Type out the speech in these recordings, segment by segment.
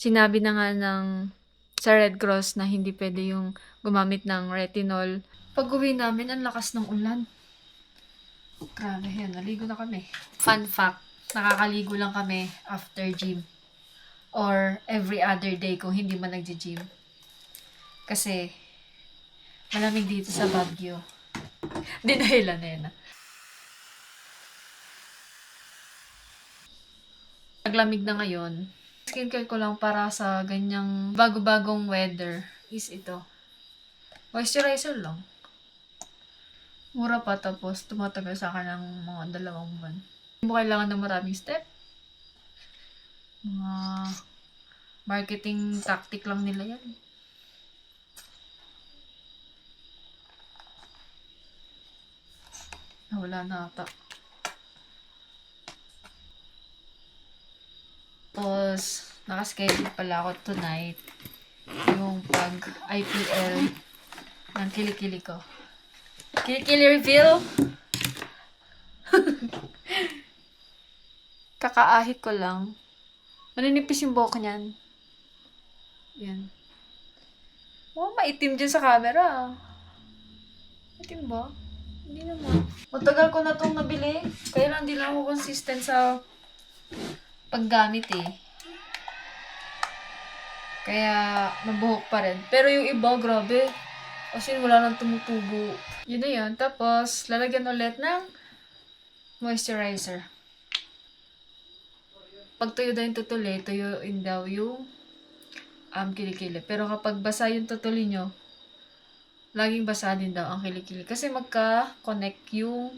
Sinabi na nga sa Red Cross na hindi pwede yung gumamit ng retinol. Pag-uwi namin, ang lakas ng ulan. Grabe yan, naligo na kami. Fun fact, nakakaligo lang kami after gym. Or every other day kung hindi man nagji-gym. Kasi, malamig dito sa Baguio. Di dahilan na. Naglamig na ngayon. Skincare ko lang para sa ganyang bago-bagong weather is ito. Moisturizer lang. Mura pa, tapos tumatagal sa akin ng mga 2 buwan. Hindi mo kailangan ng maraming step. Mga marketing tactic lang nila yan. Wala na ata. Tapos, nakaschedule pala ako tonight yung pag-IPL ng kilikili ko. Kilikili reveal! Kakaahit ko lang. Maninipis yung buhok niyan. Yan. Oh, maitim dyan sa camera. Maitim ba? Hindi naman. Matagal ko na itong nabili. Kaya lang hindi lang ako consistent sa paggamit eh. Kaya mabuhok pa rin. Pero yung iba, grabe. Kasi wala nang tumutubo. Yun na yun. Tapos, lalagyan ulit ng moisturizer. Pag tuyo daw yung tutuli, tuyuin daw yung kilikili. Pero kapag basa yung tutuli nyo, laging basa din daw ang kilikili. Kasi magka-connect yung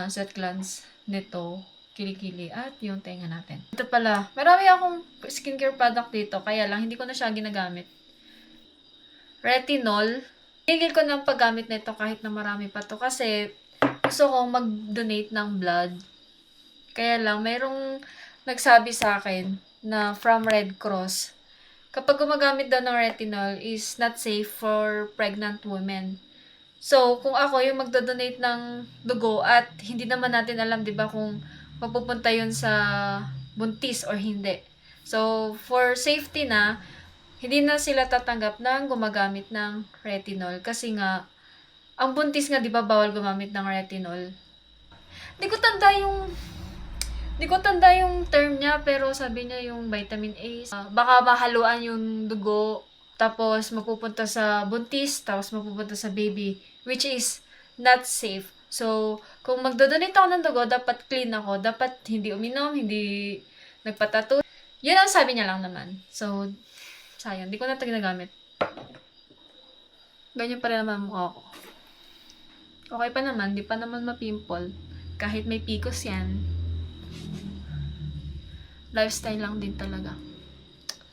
sweat glands nito, kilikili, at yung tenga natin. Ito pala, marami akong skincare product dito, kaya lang hindi ko na siya ginagamit. Retinol. Tigil ko ng paggamit nito kahit na marami pa to kasi gusto kong mag-donate ng blood. Kaya lang, mayroong nagsabi sa akin na from Red Cross, kapag gumagamit daw ng retinol is not safe for pregnant women. So, kung ako yung magdodonate ng dugo at hindi naman natin alam, di ba, kung mapupunta yun sa buntis or hindi. So, for safety na, hindi na sila tatanggap ng gumagamit ng retinol. Kasi nga, ang buntis nga, di ba, bawal gumamit ng retinol. Di ko tanda yung term niya, pero sabi niya yung vitamin A. Baka mahaluan yung dugo, tapos mapupunta sa buntis, tapos mapupunta sa baby, which is not safe. So, kung magdodonate ako ng dugo, dapat clean ako. Dapat hindi uminom, hindi nagpatattoo. Yun ang sabi niya lang naman. So, sayang. Di ko na ito ginagamit. Ganyan pa rin naman mukha ko. Okay pa naman. Di pa naman mapimple. Kahit may picos yan. Lifestyle lang din talaga.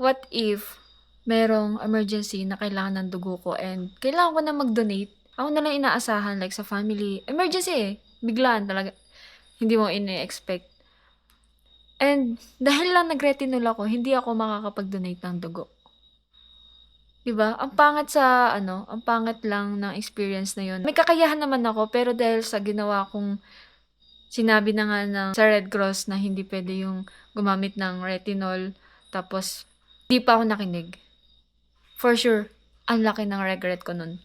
What if merong emergency na kailangan ng dugo ko and kailangan ko na mag-donate? Ako na lang inaasahan, like sa family. Emergency eh. Biglaan talaga. Hindi mo ini-expect. And dahil lang nag-retinol ako, hindi ako makakapag-donate ng dugo. Diba? Ang pangit lang ng experience na yun. May kakayahan naman ako, pero dahil sa ginawa kong sinabi na nga sa Red Cross na hindi pwede yung gumamit ng retinol, tapos di pa ako nakinig. For sure, ang laki ng regret ko nun.